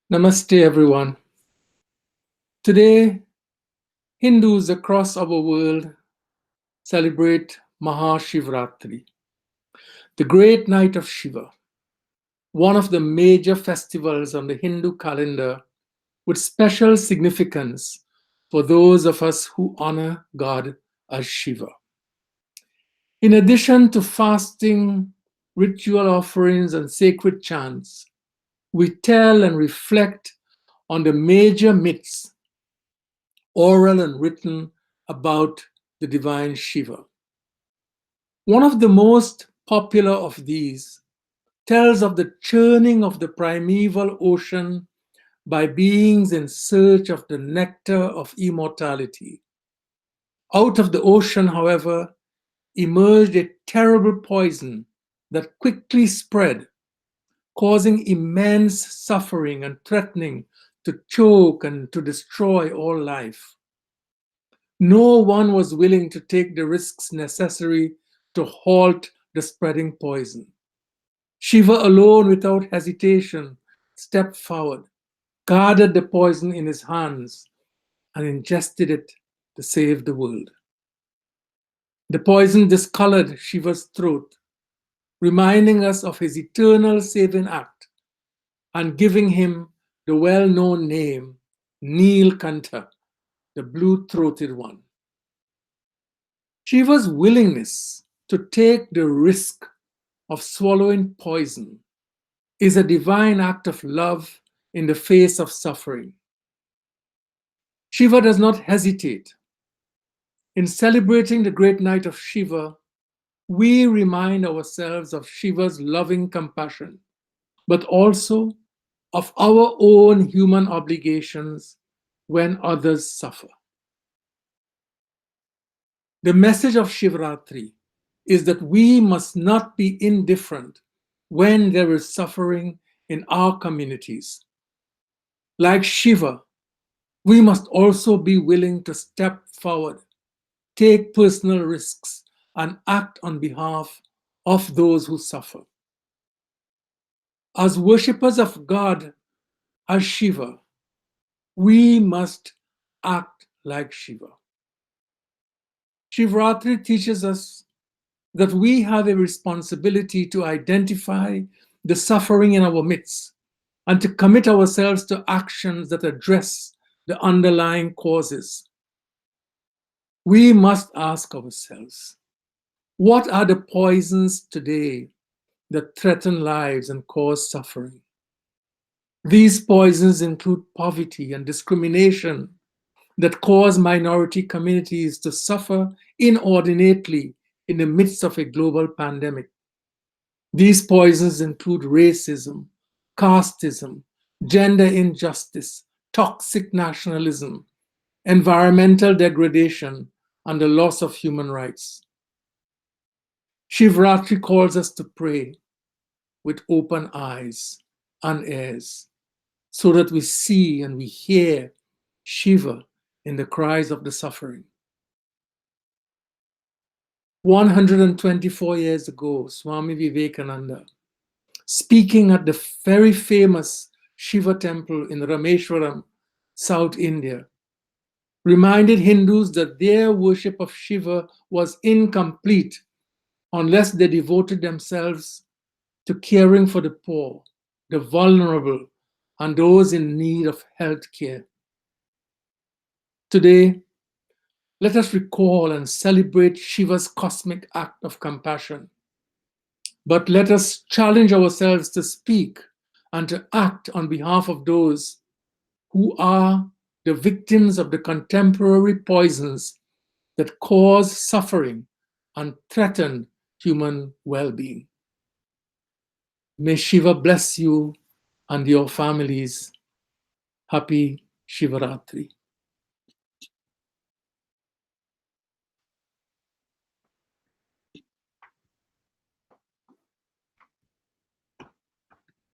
Namaste, everyone. Today, Hindus across our world celebrate Mahashivaratri, the great night of Shiva, one of the major festivals on the Hindu calendar with special significance for those of us who honor God as Shiva. In addition to fasting, ritual offerings, and sacred chants, we tell and reflect on the major myths, oral and written, about the divine Shiva. One of the most popular of these tells of the churning of the primeval ocean by beings in search of the nectar of immortality. Out of the ocean, however, emerged a terrible poison that quickly spread, causing immense suffering and threatening to choke and to destroy all life. No one was willing to take the risks necessary to halt the spreading poison. Shiva alone, without hesitation, stepped forward, gathered the poison in his hands, and ingested it to save the world. The poison discolored Shiva's throat, reminding us of his eternal saving act and giving him the well-known name Neelkantha, the blue-throated one. Shiva's willingness to take the risk of swallowing poison is a divine act of love in the face of suffering. Shiva does not hesitate. In celebrating the great night of Shiva, we remind ourselves of Shiva's loving compassion, but also of our own human obligations when others suffer. The message of Shivaratri is that we must not be indifferent when there is suffering in our communities. Like Shiva, we must also be willing to step forward, take personal risks, and act on behalf of those who suffer. As worshippers of God, as Shiva, we must act like Shiva. Shivaratri teaches us that we have a responsibility to identify the suffering in our midst and to commit ourselves to actions that address the underlying causes. We must ask ourselves, what are the poisons today that threaten lives and cause suffering? These poisons include poverty and discrimination that cause minority communities to suffer inordinately in the midst of a global pandemic. These poisons include racism, casteism, gender injustice, toxic nationalism, environmental degradation, and the loss of human rights. Shivaratri calls us to pray with open eyes and ears so that we see and we hear Shiva in the cries of the suffering. 124 years ago, Swami Vivekananda, speaking at the very famous Shiva temple in Rameshwaram, South India, reminded Hindus that their worship of Shiva was incomplete unless they devoted themselves to caring for the poor, the vulnerable, and those in need of health care. Today, let us recall and celebrate Shiva's cosmic act of compassion. But let us challenge ourselves to speak and to act on behalf of those who are the victims of the contemporary poisons that cause suffering and threaten human well-being. May Shiva bless you and your families. Happy Shivaratri.